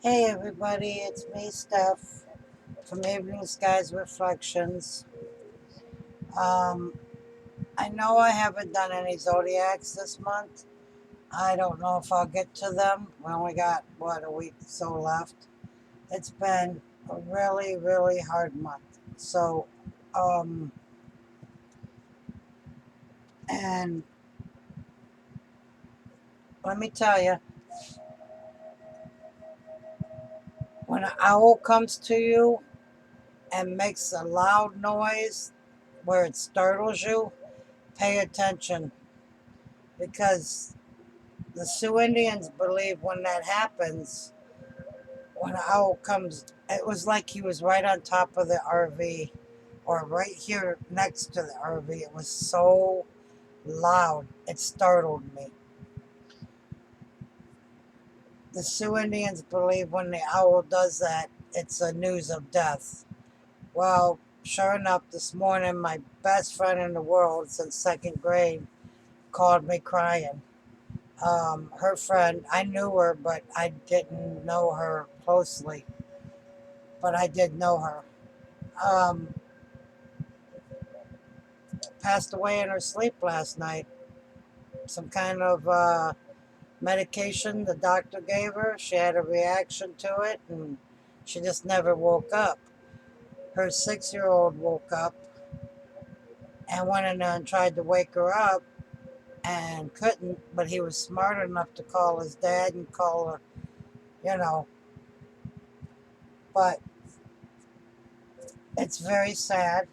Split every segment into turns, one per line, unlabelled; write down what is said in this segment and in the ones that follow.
Hey everybody, it's me, Steph, from Evening Skies Reflections. Um, I know I haven't done any zodiacs this month. I don't know if I'll get to them. We only got, a week or so left. It's been a really, really hard month. So, um, and let me tell you, when an owl comes to you and makes a loud noise where it startles you, pay attention because the Sioux Indians believe when that happens, when an owl comes, it was like he was right on top of the RV or right here next to the RV. It was so loud, it startled me. The Sioux Indians believe when the owl does that, it's a news of death. Well, sure enough, this morning, my best friend in the world since second grade called me crying. Her friend, I knew her, but I didn't know her closely, but I did know her. Um, Passed away in her sleep last night. Some kind of medication the doctor gave her. She had a reaction to it, and she just never woke up. Her 6 year old woke up and went in there and tried to wake her up and couldn't, but he was smart enough to call his dad and call her, you know. But it's very sad.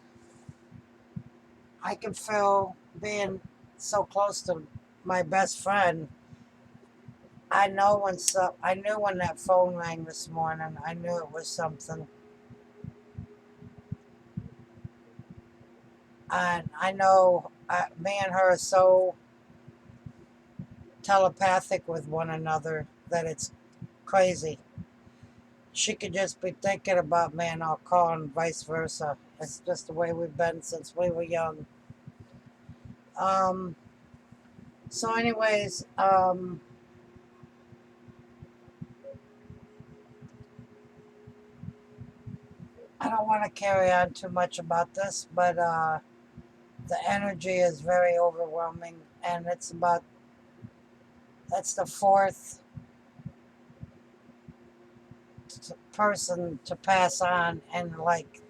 I can feel being so close to my best friend. I knew when that phone rang this morning. I knew it was something, and I know me and her are so telepathic with one another that it's crazy. She could just be thinking about me, and I'll call, and vice versa. It's just the way we've been since we were young. Um, anyways, I don't want to carry on too much about this, but the energy is very overwhelming, and that's the fourth person to pass on in like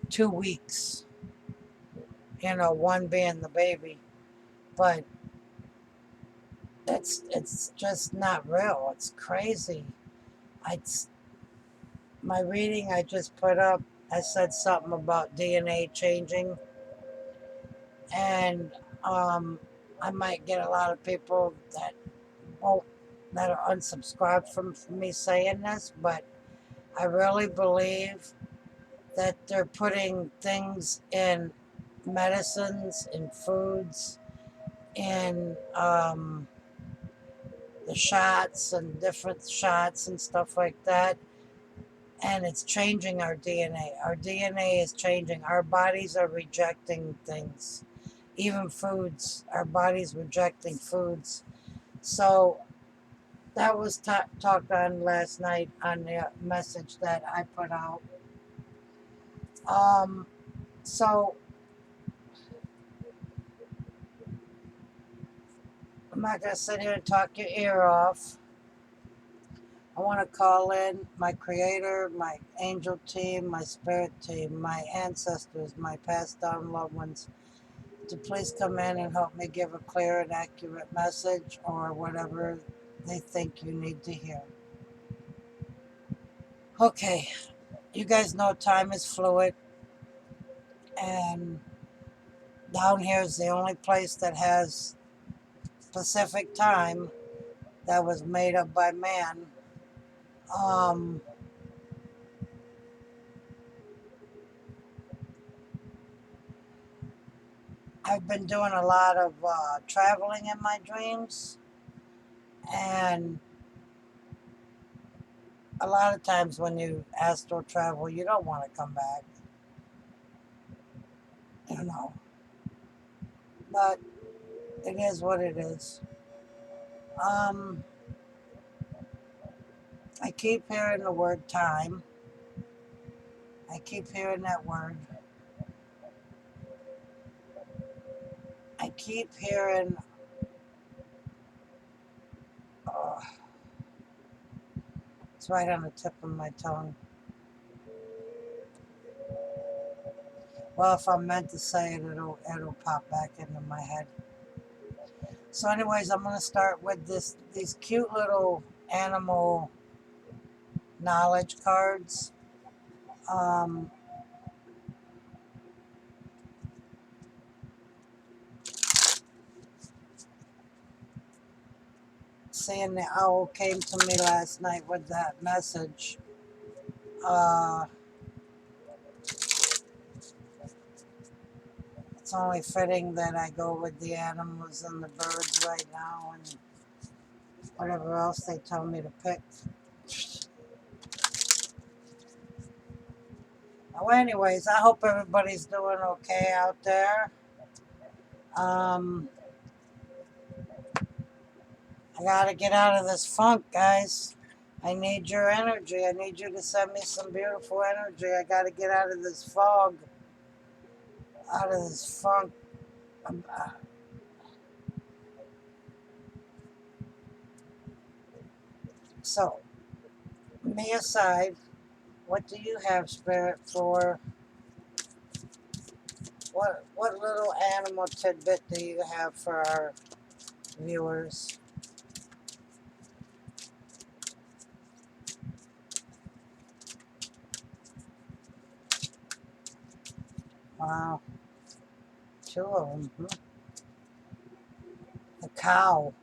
2 weeks. One being the baby, but it's just not real. It's crazy. I my reading I just put up. I said something about DNA changing, and um, I might get a lot of people won't that are unsubscribed from me saying this, but I really believe that they're putting things in medicines, in foods, in the shots and different shots and stuff like that. And it's changing our DNA. Our DNA is changing. Our bodies are rejecting things, even foods. Our bodies rejecting foods. So that was talked on last night on the message that I put out. Um, so I'm not going to sit here and talk your ear off. I want to call in my creator, my angel team, my spirit team, my ancestors, my passed down loved ones to please come in and help me give a clear and accurate message or whatever they think you need to hear. Okay, you guys know time is fluid, and down here is the only place that has Pacific time that was made up by man. Um, I've been doing a lot of traveling in my dreams, and a lot of times when you astral travel, you don't want to come back, you know. But it is what it is. Um, I keep hearing the word time. I keep hearing that word. I keep hearing, oh, it's right on the tip of my tongue. Well, if I'm meant to say it, it'll pop back into my head. So anyways, I'm going to start with these cute little animal knowledge cards. Um, Seeing the owl came to me last night with that message. Uh, it's only fitting that I go with the animals and the birds right now and whatever else they tell me to pick. Well, anyways, I hope everybody's doing okay out there. Um, I gotta get out of this funk, guys. I need your energy. I need you to send me some beautiful energy. I gotta get out of this fog, out of this funk. So, me aside, what do you have, Spirit, for what little animal tidbit do you have for our viewers? Wow, two of them. A cow.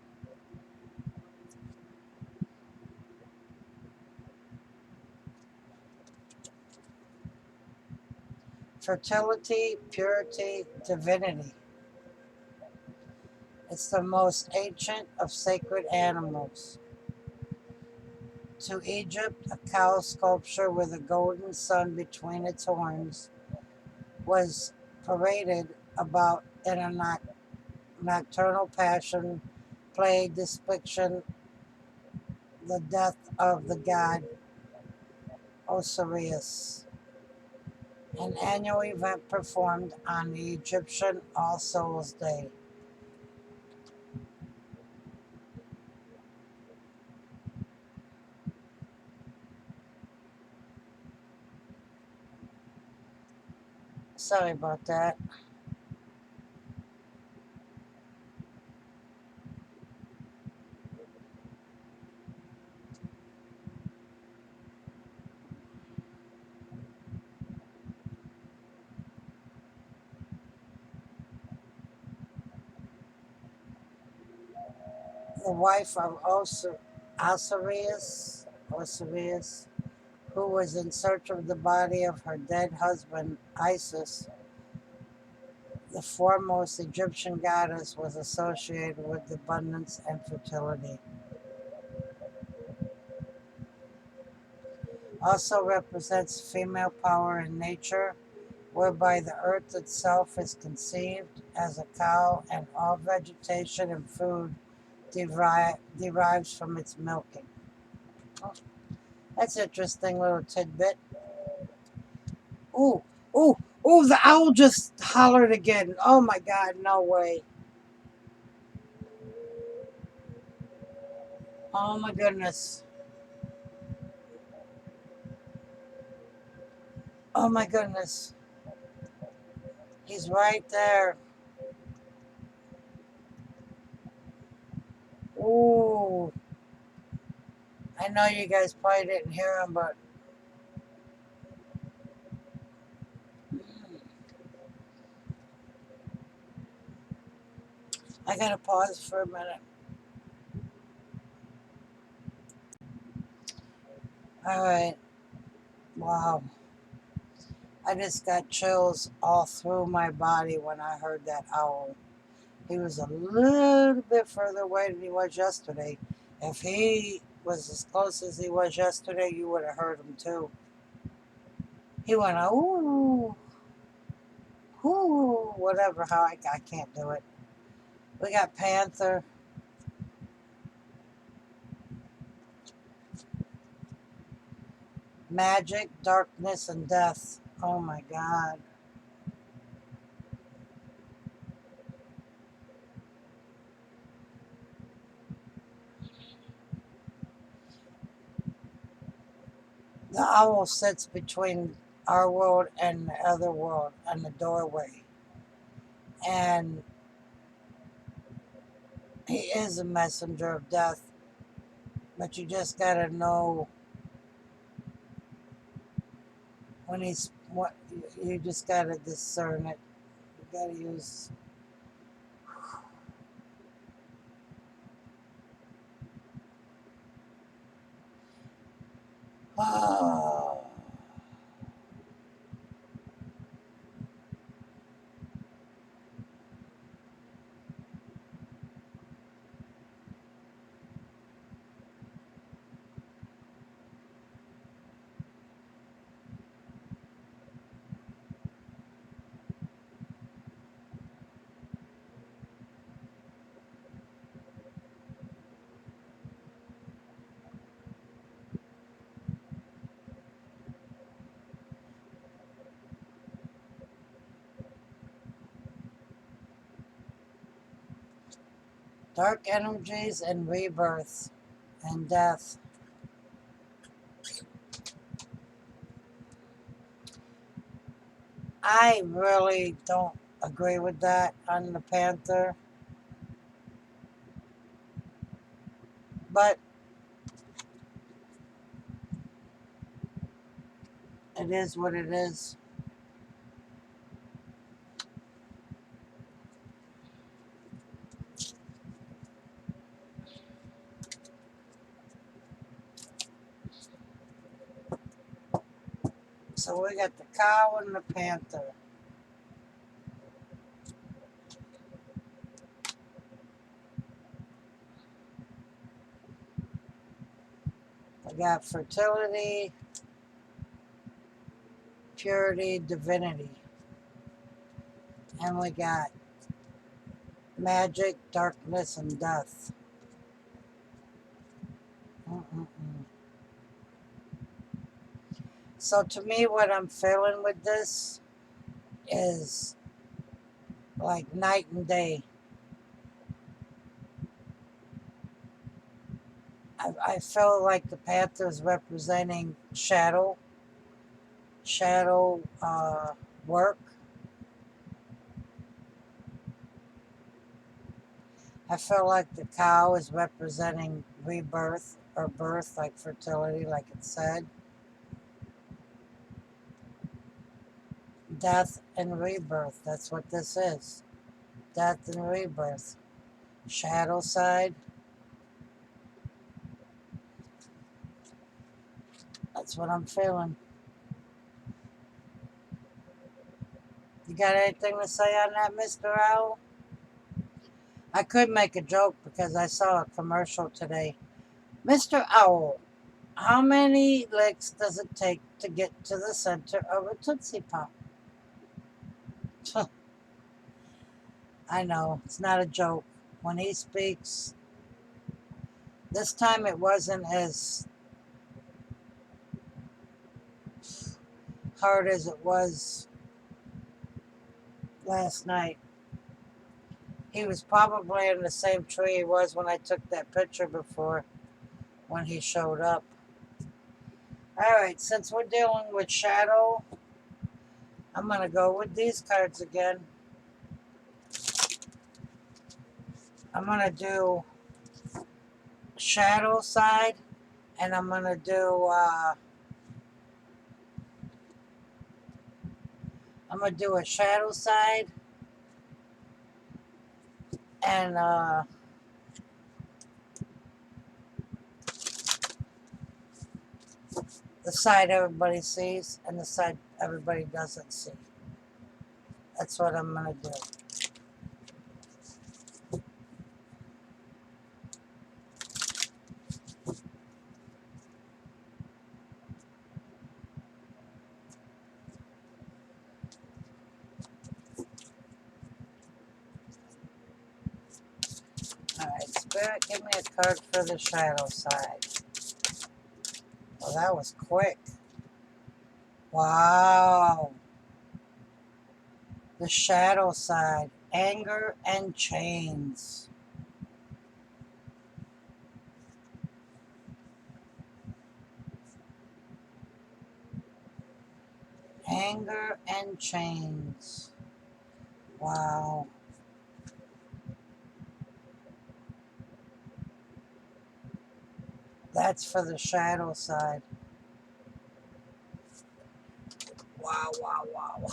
Fertility, purity, divinity. It's the most ancient of sacred animals. To Egypt, a cow sculpture with a golden sun between its horns was paraded about in a nocturnal passion play depiction the death of the god Osiris, an annual event performed on the Egyptian All Souls Day. Sorry about that. The wife of Osiris, who was in search of the body of her dead husband, Isis, the foremost Egyptian goddess, was associated with abundance and fertility. Also represents female power in nature, whereby the earth itself is conceived as a cow and all vegetation and food derives from its milking. Oh, that's an interesting little tidbit. Ooh, ooh, ooh, the owl just hollered again. Oh my God, no way. Oh my goodness. Oh my goodness. He's right there. Ooh. I know you guys probably didn't hear him, but I gotta pause for a minute. All right. Wow. I just got chills all through my body when I heard that owl. He was a little bit further away than he was yesterday. If he was as close as he was yesterday, you would have heard him too. He went, ooh, ooh, whatever, how I can't do it. We got Panther. Magic, darkness, and death. Oh my God. The owl sits between our world and the other world and the doorway. And he is a messenger of death. But you just gotta know when he's what you just gotta discern it. You gotta use oh, dark energies and rebirth and death. I really don't agree with that on the Panther, but it is what it is. So we got the cow and the panther. We got fertility, purity, divinity. And we got magic, darkness, and death. Mm-mm-mm. So to me, what I'm feeling with this is like night and day. I feel like the panther is representing shadow work. I feel like the cow is representing rebirth or birth, like fertility, like it said. Death and rebirth. That's what this is. Death and rebirth. Shadow side. That's what I'm feeling. You got anything to say on that, Mr. Owl? I could make a joke because I saw a commercial today. Mr. Owl, how many licks does it take to get to the center of a Tootsie Pop? I know, it's not a joke. When he speaks, this time it wasn't as hard as it was last night. He was probably in the same tree he was when I took that picture before when he showed up. Alright, since we're dealing with shadow, I'm going to go with these cards again. I'm going to do shadow side, and I'm going to do a shadow side, and the side everybody sees and the side everybody doesn't see. That's what I'm going to do. Alright, Spirit, give me a card for the shadow side. Well, that was quick. Wow. The shadow side. Anger and chains. Anger and chains. Wow. That's for the shadow side. Wow, wow, wow.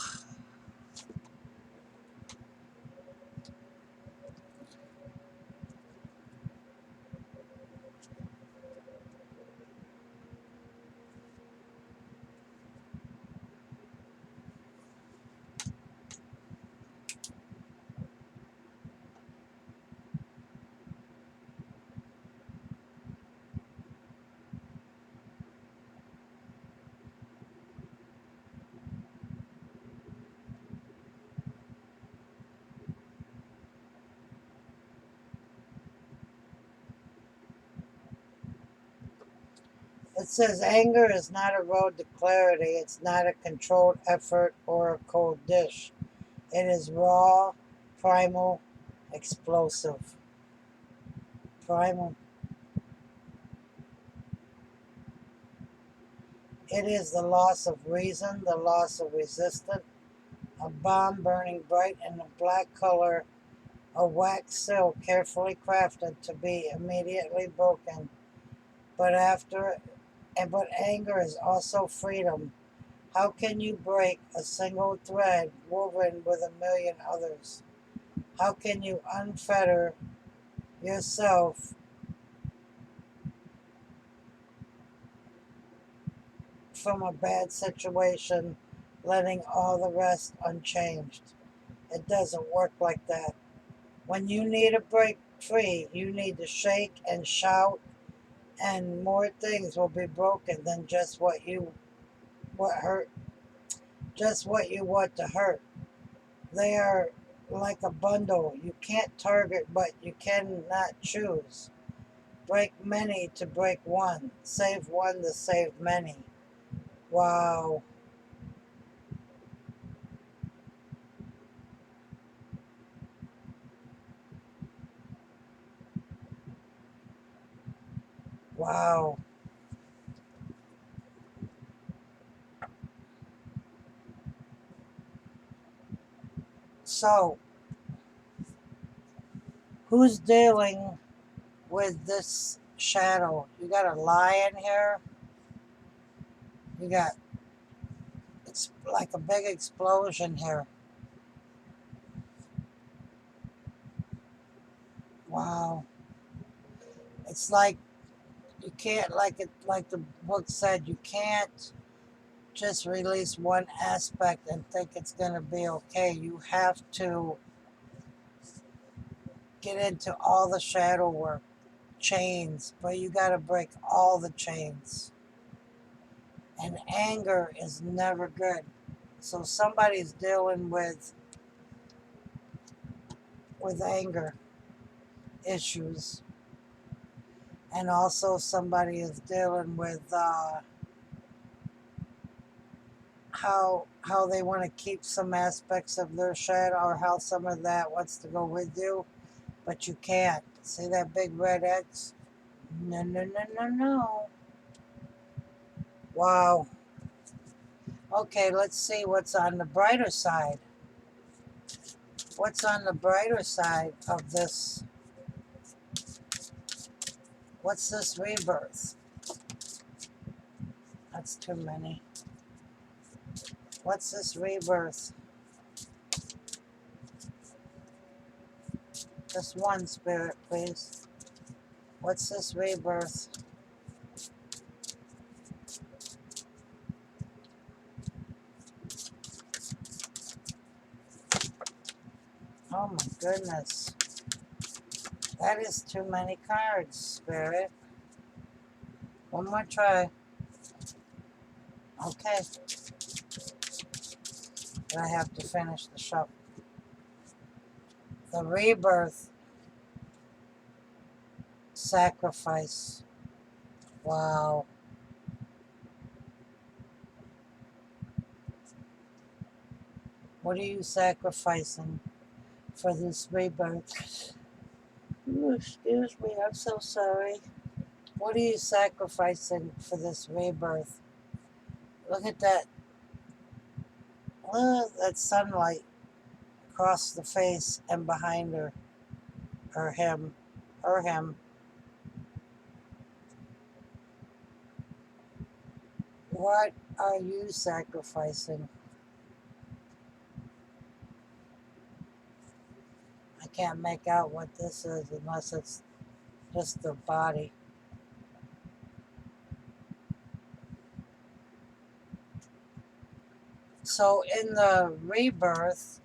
It says anger is not a road to clarity. It's not a controlled effort or a cold dish. It is raw, primal, explosive. Primal. It is the loss of reason, the loss of resistance, a bomb burning bright in a black color, a wax seal carefully crafted to be immediately broken. But after, but anger is also freedom. How can you break a single thread woven with a million others? How can you unfetter yourself from a bad situation, letting all the rest unchanged? It doesn't work like that. When you need to break free, you need to shake and shout, and more things will be broken than what hurt, just what you want to hurt. They are like a bundle. You can't target, but you cannot choose. Break many to break one. Save one to save many. Wow. Wow. So, who's dealing with this shadow? You got a lion here. You got, it's like a big explosion here. Wow. It's like you can't, like the book said, you can't just release one aspect and think it's going to be okay. You have to get into all the shadow work, chains, but you got to break all the chains. And anger is never good. So somebody's dealing with anger issues, and also somebody is dealing with how they want to keep some aspects of their shadow, or how some of that wants to go with you, but you can't. See that big red X? No, no, no, no, no. Wow. Okay, let's see what's on the brighter side. What's on the brighter side of this? What's this rebirth? That's too many. What's this rebirth? Just one spirit, please. What's this rebirth? Oh my goodness. That is too many cards, spirit. One more try. Okay. But I have to finish the show. The rebirth. Sacrifice. Wow. What are you sacrificing for this rebirth? Ooh, excuse me, I'm so sorry. What are you sacrificing for this rebirth? Look at that. That sunlight across the face and behind her. Or him. Or him. What are you sacrificing? I can't make out what this is unless it's just the body. So in the rebirth,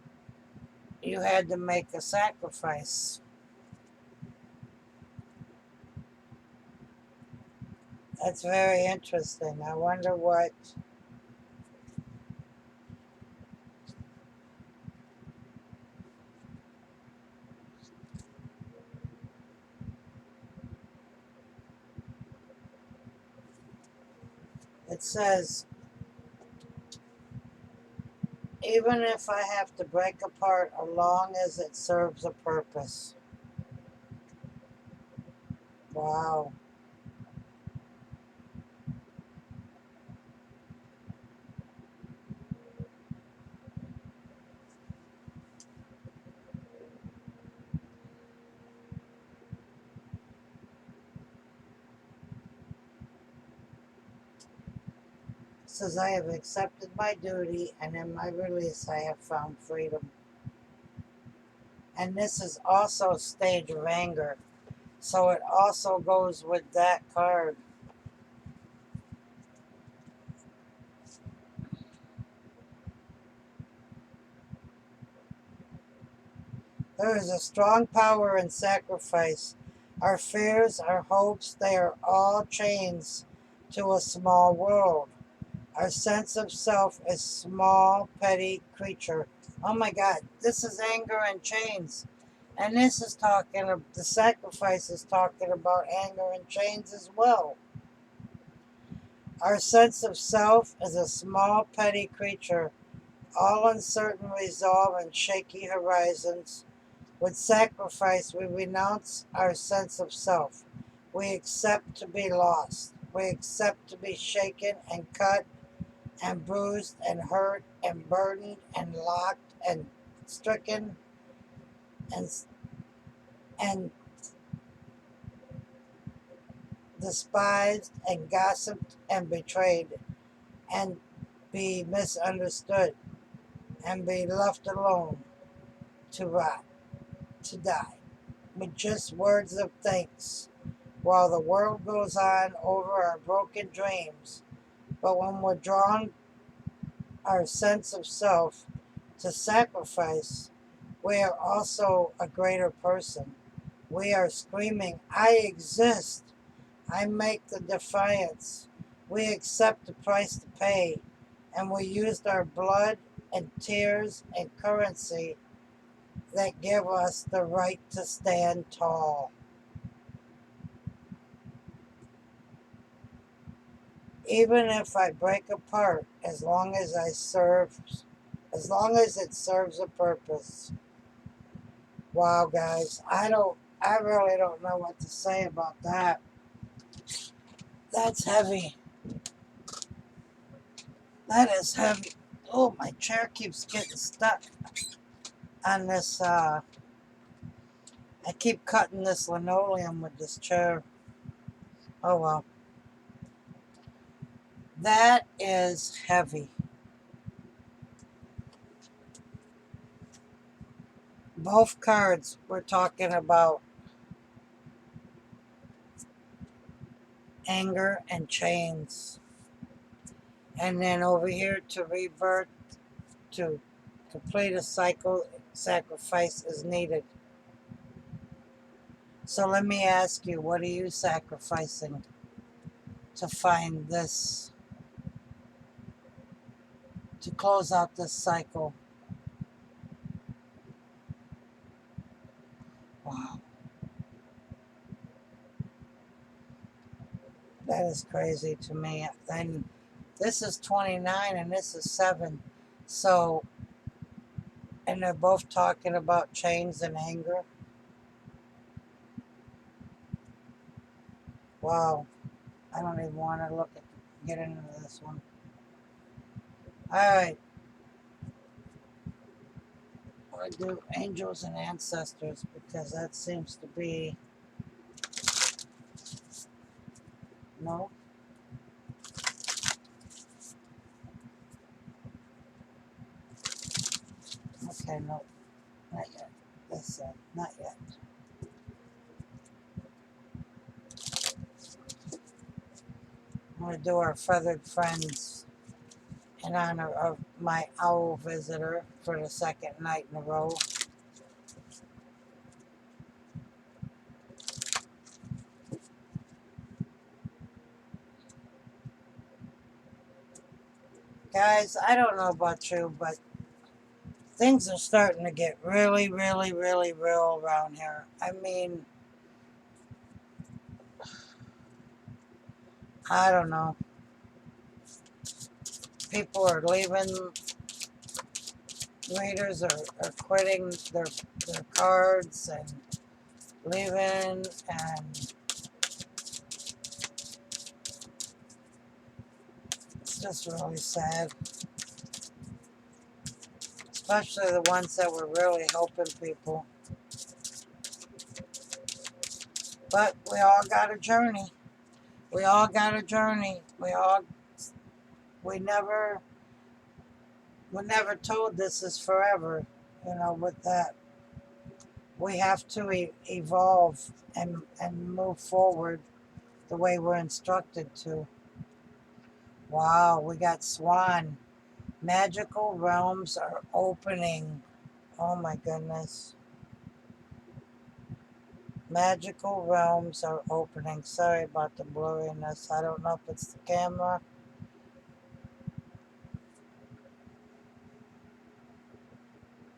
you had to make a sacrifice. That's very interesting. I wonder what. It says, even if I have to break apart as long as it serves a purpose. Wow. It says, I have accepted my duty, and in my release I have found freedom. And this is also stage of anger. So it also goes with that card. There is a strong power in sacrifice. Our fears, our hopes, they are all chains to a small world. Our sense of self is small, petty creature. Oh my God, this is anger and chains. And this is talking, the sacrifice is talking about anger and chains as well. Our sense of self is a small, petty creature, all uncertain resolve and shaky horizons. With sacrifice, we renounce our sense of self. We accept to be lost. We accept to be shaken and cut and bruised and hurt and burdened and locked and stricken and and despised and gossiped and betrayed and be misunderstood and be left alone to rot, to die, with just words of thanks while the world goes on over our broken dreams. But when we're drawn our sense of self to sacrifice, we are also a greater person. We are screaming, I exist. I make the defiance. We accept the price to pay. And we used our blood and tears and currency that give us the right to stand tall. Even if I break apart, as long as as long as it serves a purpose. Wow, guys, I really don't know what to say about that. That's heavy. That is heavy. Oh, my chair keeps getting stuck on this. I keep cutting this linoleum with this chair. Oh well. That is heavy. Both cards we're talking about anger and chains. And then over here to revert, to complete a cycle, sacrifice is needed. So let me ask you, what are you sacrificing to find this, to close out this cycle? Wow, that is crazy to me. And this is 29 and this is 7. So And they're both talking about chains and anger. Wow. I don't even want to get into this one. All right. I'm going to do angels and ancestors because that seems to be, no. Okay, no, not yet. Not yet. I'm going to do our feathered friends in honor of my owl visitor for the second night in a row. Guys, I don't know about you, but things are starting to get really, really, really real around here. I mean, I don't know. People are leaving, readers are quitting their cards and leaving, and it's just really sad. Especially the ones that were really helping people. But we all got a journey. We all got a journey. We never we're never told this is forever. You know, with that, we have to evolve and move forward the way we're instructed to. Wow, we got Swan. Magical realms are opening. Oh my goodness. Magical realms are opening. Sorry about the blurriness. I don't know if it's the camera.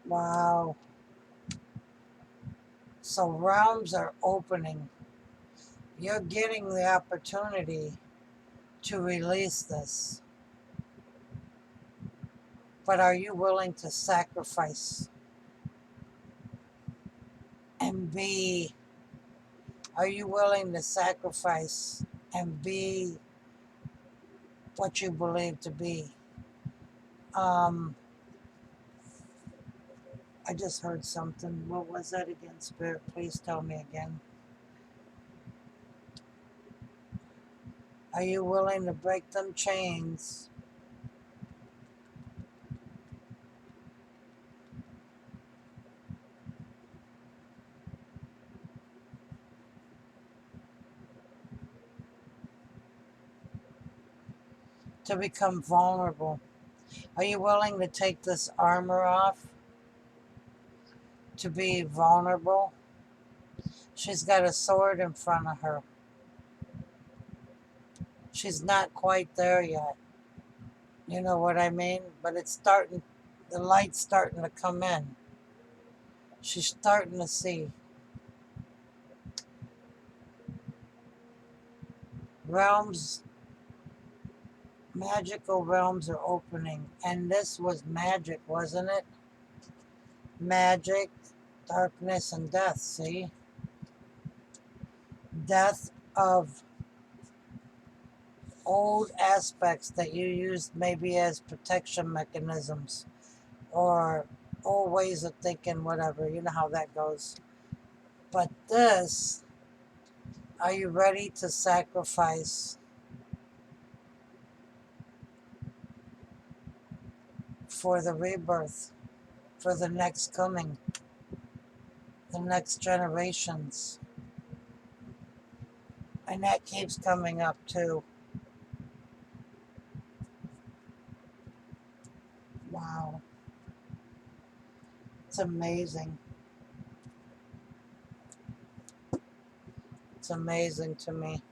Wow. So realms are opening. You're getting the opportunity to release this. But are you willing to sacrifice and be? Are you willing to sacrifice and be what you believe to be? Um, I just heard something. What was that again, Spirit? Please tell me again. Are you willing to break them chains? To become vulnerable? Are you willing to take this armor off? To be vulnerable? She's got a sword in front of her. She's not quite there yet. You know what I mean? But it's starting, the light's starting to come in. She's starting to see. Realms, magical realms are opening. And this was magic, wasn't it? Magic, darkness, and death, see? Death of old aspects that you used maybe as protection mechanisms or old ways of thinking, whatever. You know how that goes. But this, are you ready to sacrifice for the rebirth, for the next coming, the next generations? And that keeps coming up too. Wow. It's amazing. It's amazing to me.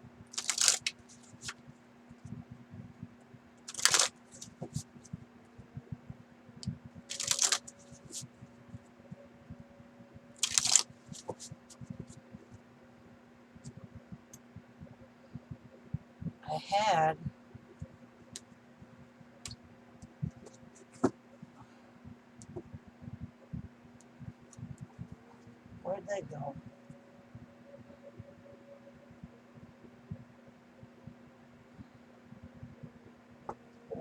I had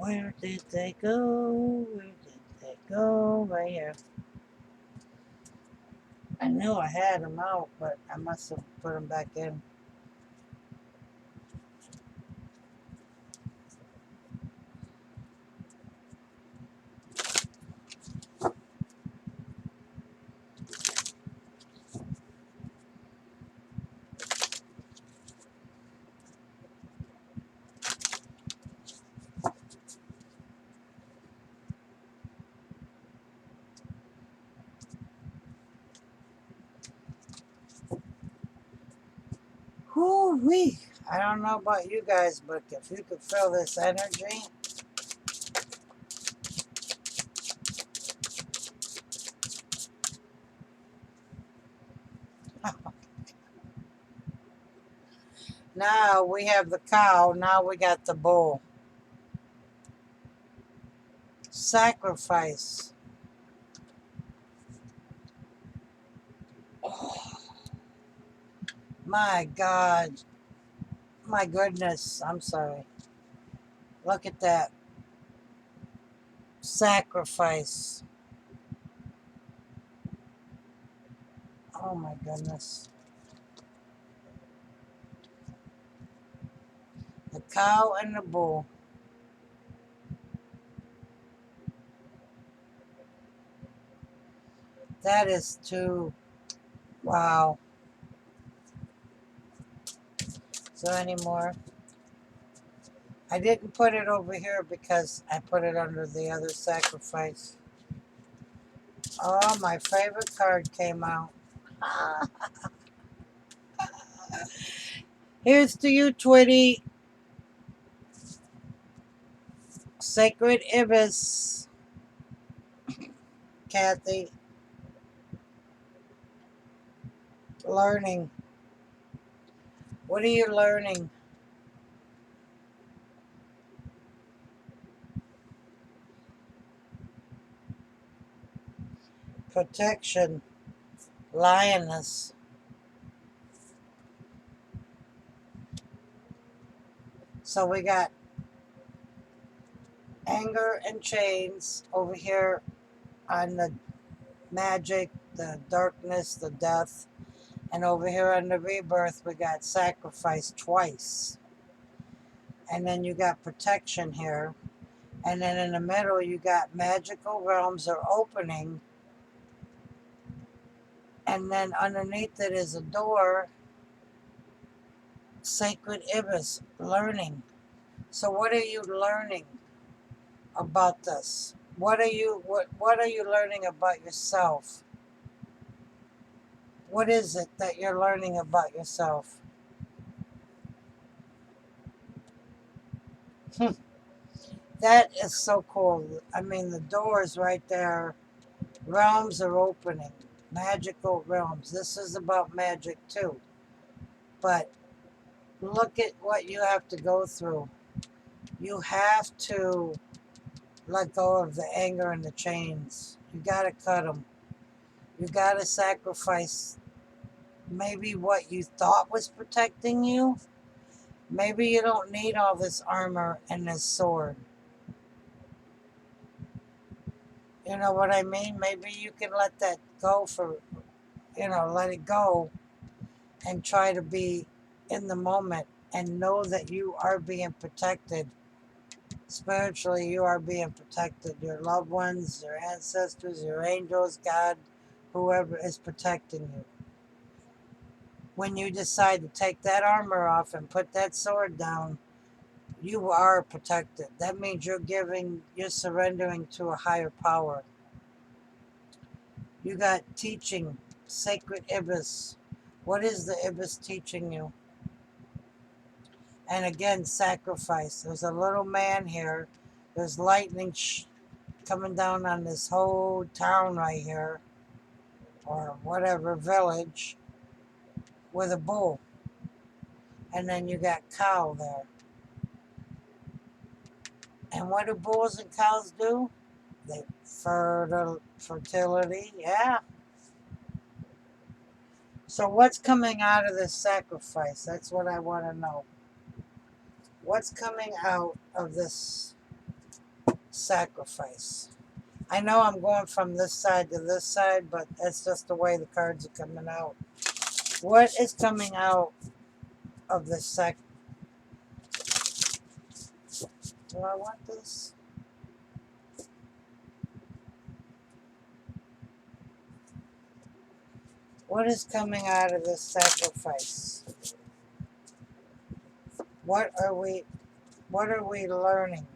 Where did they go? Where did they go? Right here. I knew I had them out, but I must have put them back in. Whoo-wee. I don't know about you guys, but if you could feel this energy, now we have the cow, now we got the bull. Sacrifice. Oh, my God. My goodness. I'm sorry. Look at that. Sacrifice. Oh, my goodness. The cow and the bull. That is too. Wow. So anymore. I didn't put it over here because I put it under the other sacrifice. Oh, my favorite card came out. Here's to you, Twitty. Sacred Ibis. Kathy. Learning. What are you learning? Protection. Lioness. So we got anger and chains over here on the magic, the darkness, the death. And over here on the rebirth, we got sacrifice twice. And then you got protection here. And then in the middle, you got magical realms are opening. And then underneath it is a door, sacred ibis, learning. So what are you learning about this? What are you learning about yourself? What is it that you're learning about yourself? That is so cool. I mean, the doors right there, realms are opening, magical realms. This is about magic too. But look at what you have to go through. You have to let go of the anger and the chains. You got to cut them. You got to sacrifice maybe what you thought was protecting you. Maybe you don't need all this armor and this sword. You know what I mean? Maybe you can let that go for, let it go and try to be in the moment and know that you are being protected. Spiritually, you are being protected. Your loved ones, your ancestors, your angels, God, whoever is protecting you. When you decide to take that armor off and put that sword down, you are protected. That means you're surrendering to a higher power. You got teaching, sacred ibis. What is the ibis teaching you? And again, sacrifice. There's a little man here. There's lightning coming down on this whole town right here, or whatever village, with a bull. And then you got cow there. And what do bulls and cows do? They fertility, yeah. So what's coming out of this sacrifice? That's what I want to know. What's coming out of this Sacrifice. I know I'm going from this side to this side, but that's just the way the cards are coming out. What is coming out of this Do I want this? What is coming out of this sacrifice? What are we learning?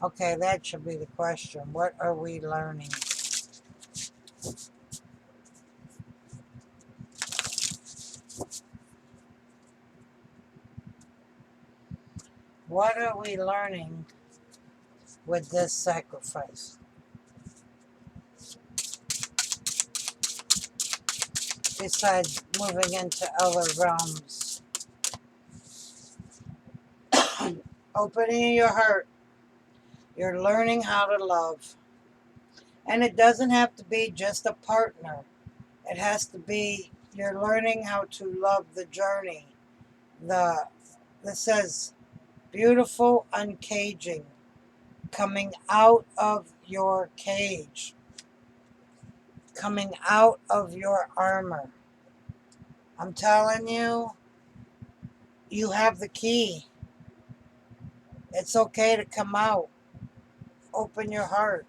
Okay, that should be the question. What are we learning? What are we learning with this sacrifice? Besides moving into other realms. Opening your heart. You're learning how to love. And it doesn't have to be just a partner. It has to be, you're learning how to love the journey. This says, beautiful uncaging. Coming out of your cage. Coming out of your armor. I'm telling you, you have the key. It's okay to come out. Open your heart.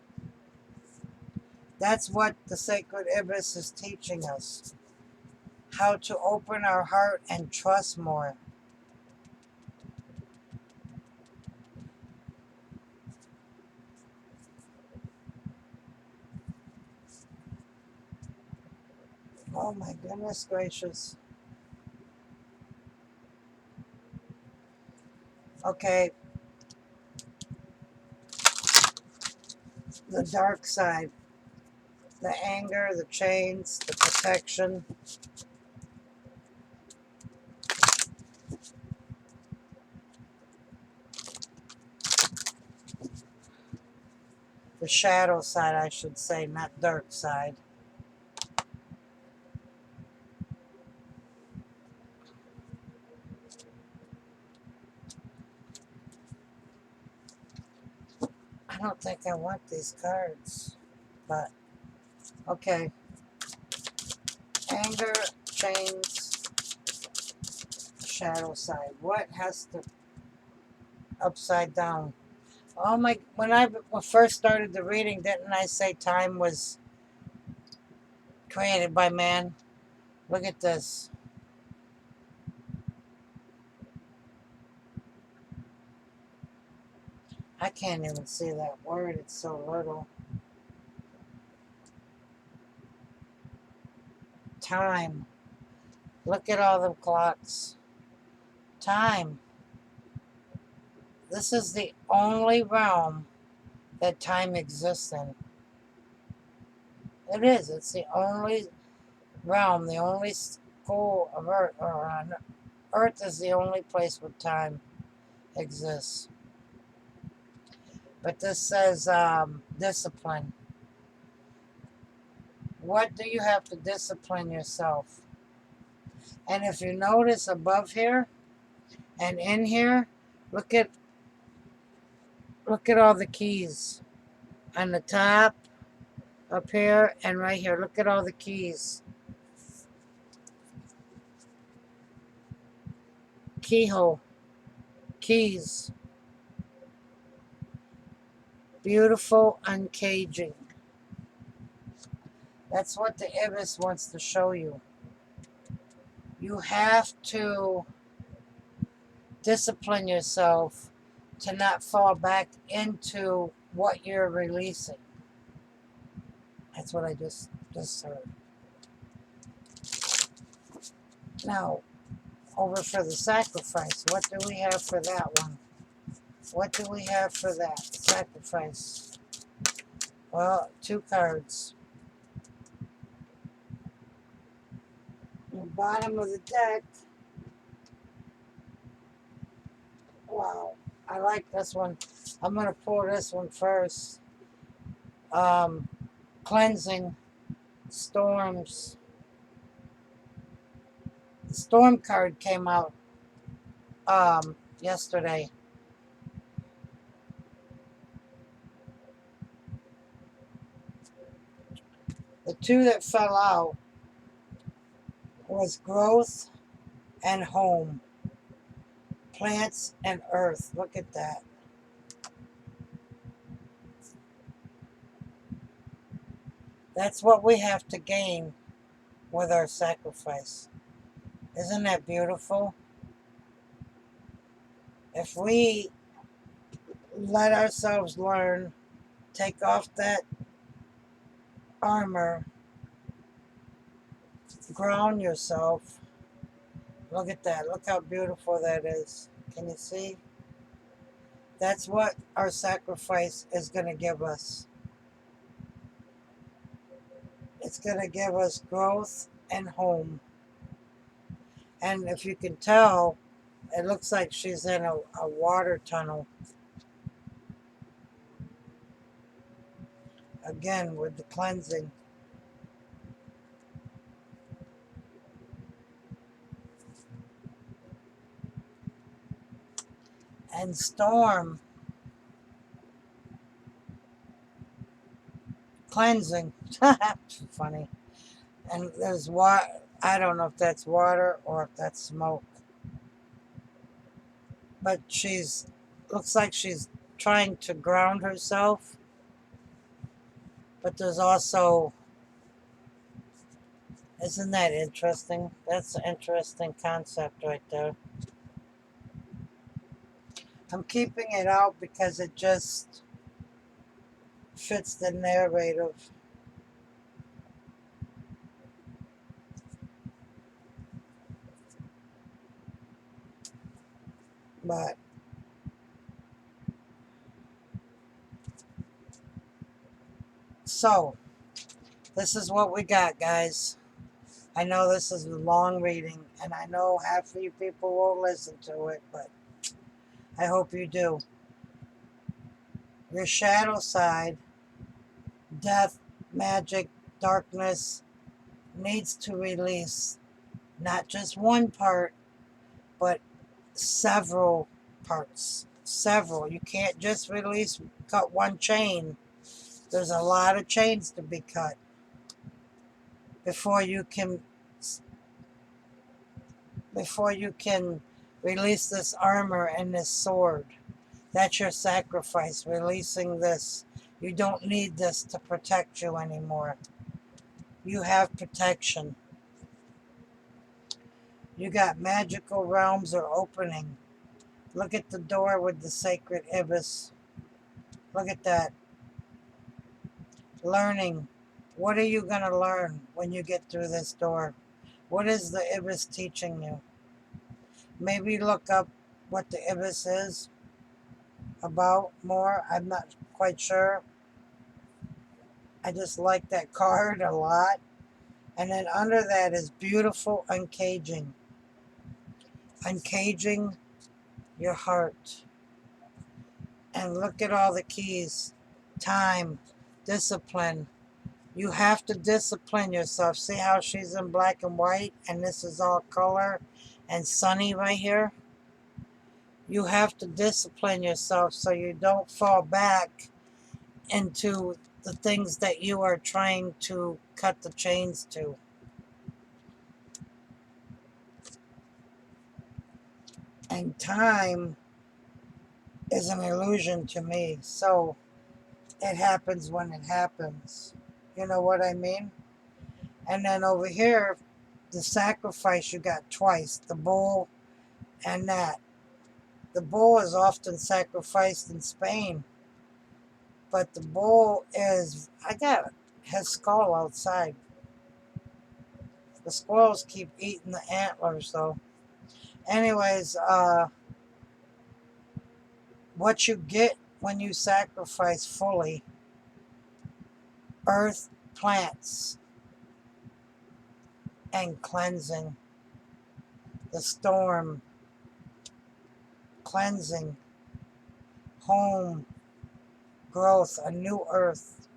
That's what the sacred ibis is teaching us. How to open our heart and trust more. Oh my goodness gracious. Okay. The dark side. The anger, the chains, the protection. The shadow side, I should say, not dark side. I don't think I want these cards, but okay. Anger, chains, shadow side. What has to upside down? Oh my! When I first started the reading, didn't I say time was created by man? Look at this. I can't even see that word. It's so little. Time. Look at all the clocks. Time. This is the only realm that time exists in. It is. It's the only realm, the only school of Earth, or on Earth is the only place where time exists. But this says discipline. What do you have to discipline yourself? And if you notice above here and in here, look at all the keys on the top, up here, and right here. Look at all the keys. Keyhole. Keys. Beautiful uncaging. That's what the Ibis wants to show you. You have to discipline yourself to not fall back into what you're releasing. That's what I just heard. Now, over for the sacrifice. What do we have for that one? What do we have for that? Sacrifice. Well, 2 cards. The bottom of the deck. Wow. I like this one. I'm going to pull this one first. Cleansing. Storms. The storm card came out yesterday. The two that fell out was growth and home, plants and earth. Look at that. That's what we have to gain with our sacrifice. Isn't that beautiful? If we let ourselves learn, take off that armor, ground yourself. Look at that. Look how beautiful that is. Can you see? That's what our sacrifice is going to give us. It's going to give us growth and home. And if you can tell, it looks like she's in a water tunnel. Again, with the cleansing. And storm, cleansing. Funny. And there's water. I don't know if that's water or if that's smoke. But looks like she's trying to ground herself. But there's also, isn't that interesting? That's an interesting concept right there. I'm keeping it out because it just fits the narrative. But so, this is what we got, guys. I know this is a long reading, and I know half of you people won't listen to it, but I hope you do. Your shadow side, death, magic, darkness, needs to release not just one part, but several parts. Several. You can't just cut one chain. There's a lot of chains to be cut before you can release this armor and this sword. That's your sacrifice, releasing this. You don't need this to protect you anymore. You have protection. You got magical realms are opening. Look at the door with the sacred ibis. Look at that. Learning. What are you going to learn when you get through this door? What is the ibis teaching you? Maybe look up what the ibis is about more. I'm not quite sure. I just like that card a lot. And then under that is beautiful uncaging. Uncaging your heart. And look at all the keys. Time, discipline. You have to discipline yourself. See how she's in black and white and this is all color and sunny right here? You have to discipline yourself so you don't fall back into the things that you are trying to cut the chains to. And time is an illusion to me. So it happens when it happens. You know what I mean? And then over here, the sacrifice you got twice, the bull and that. The bull is often sacrificed in Spain. But the bull is, his skull outside. The squirrels keep eating the antlers though. Anyways, what you get when you sacrifice fully, earth, plants, and cleansing. The storm, cleansing, home, growth, a new earth.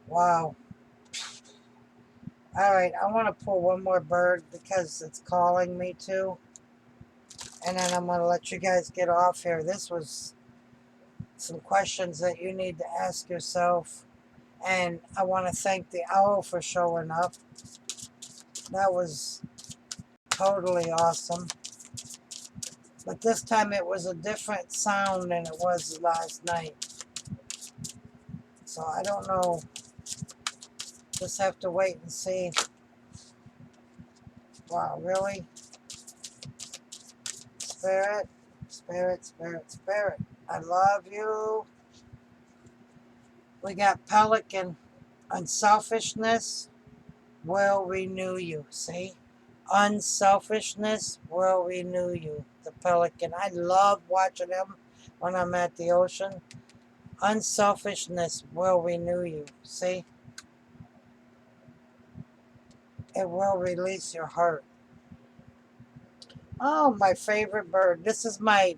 Wow. All right, I want to pull one more bird because it's calling me to. And then I'm going to let you guys get off here. This was some questions that you need to ask yourself. And I want to thank the owl for showing up. That was totally awesome. But this time it was a different sound than it was last night. So I don't know. Just have to wait and see. Wow, really? Spirit, spirit, spirit, spirit. I love you. We got Pelican. Unselfishness will renew you. See? Unselfishness will renew you. The Pelican. I love watching them when I'm at the ocean. Unselfishness will renew you. See? It will release your heart. Oh, my favorite bird. This is my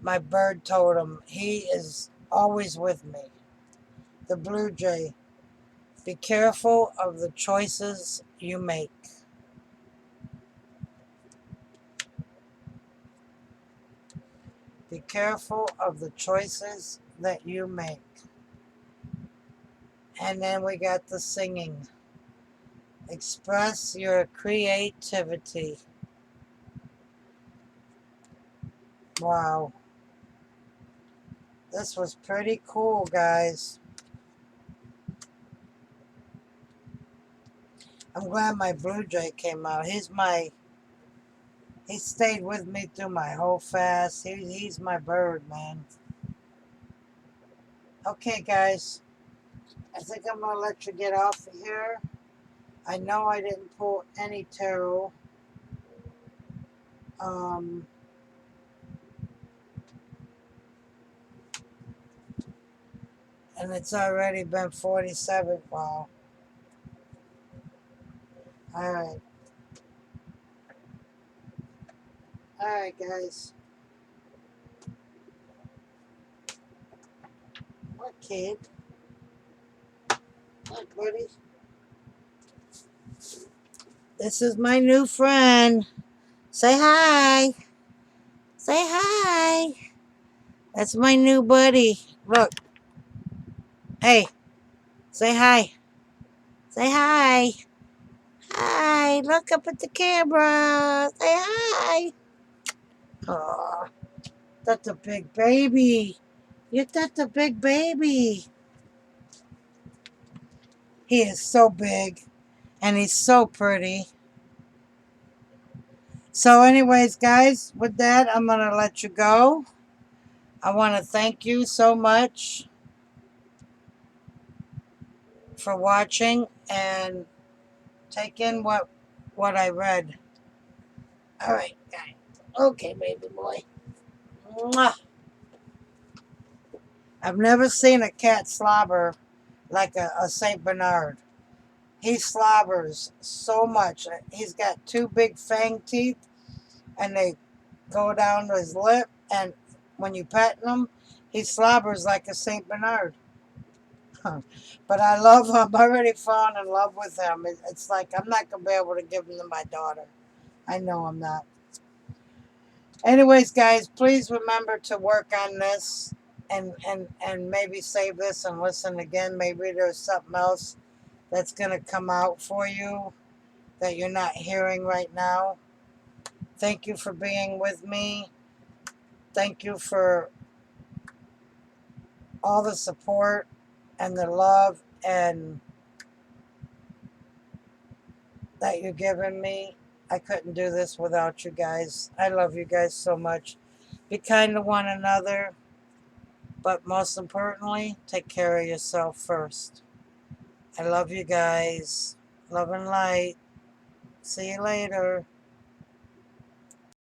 bird totem. He is always with me. The blue jay. Be careful of the choices you make. Be careful of the choices that you make. And then we got the singing. Express your creativity. Wow. This was pretty cool, guys. I'm glad my blue jay came out. He stayed with me through my whole fast. He's my bird, man. Okay, guys. I think I'm going to let you get off of here. I know I didn't pull any tarot. And it's already been 47. Wow. All right. All right, guys. What kid? What, buddy? This is my new friend. Say hi. Say hi. That's my new buddy. Look. Hey. Say hi. Say hi. Hi. Look up at the camera. Say hi. Aw. That's a big baby. You're such a big baby. He is so big. And he's so pretty. So anyways, guys, with that, I'm going to let you go. I want to thank you so much for watching and take in what I read. All right, guys. Okay, baby boy. Mwah. I've never seen a cat slobber like a Saint Bernard. He slobbers so much. He's got two big fang teeth, and they go down to his lip, and when you pet him, he slobbers like a Saint Bernard. But I love him. I'm already fallen in love with him. It's like I'm not going to be able to give him to my daughter. I know I'm not. Anyways, guys, please remember to work on this and maybe save this and listen again. Maybe there's something else that's going to come out for you that you're not hearing right now. Thank you for being with me. Thank you for all the support and the love and that you're giving me. I couldn't do this without you guys. I love you guys so much. Be kind to one another, but most importantly, take care of yourself first. I love you guys. Love and light. See you later.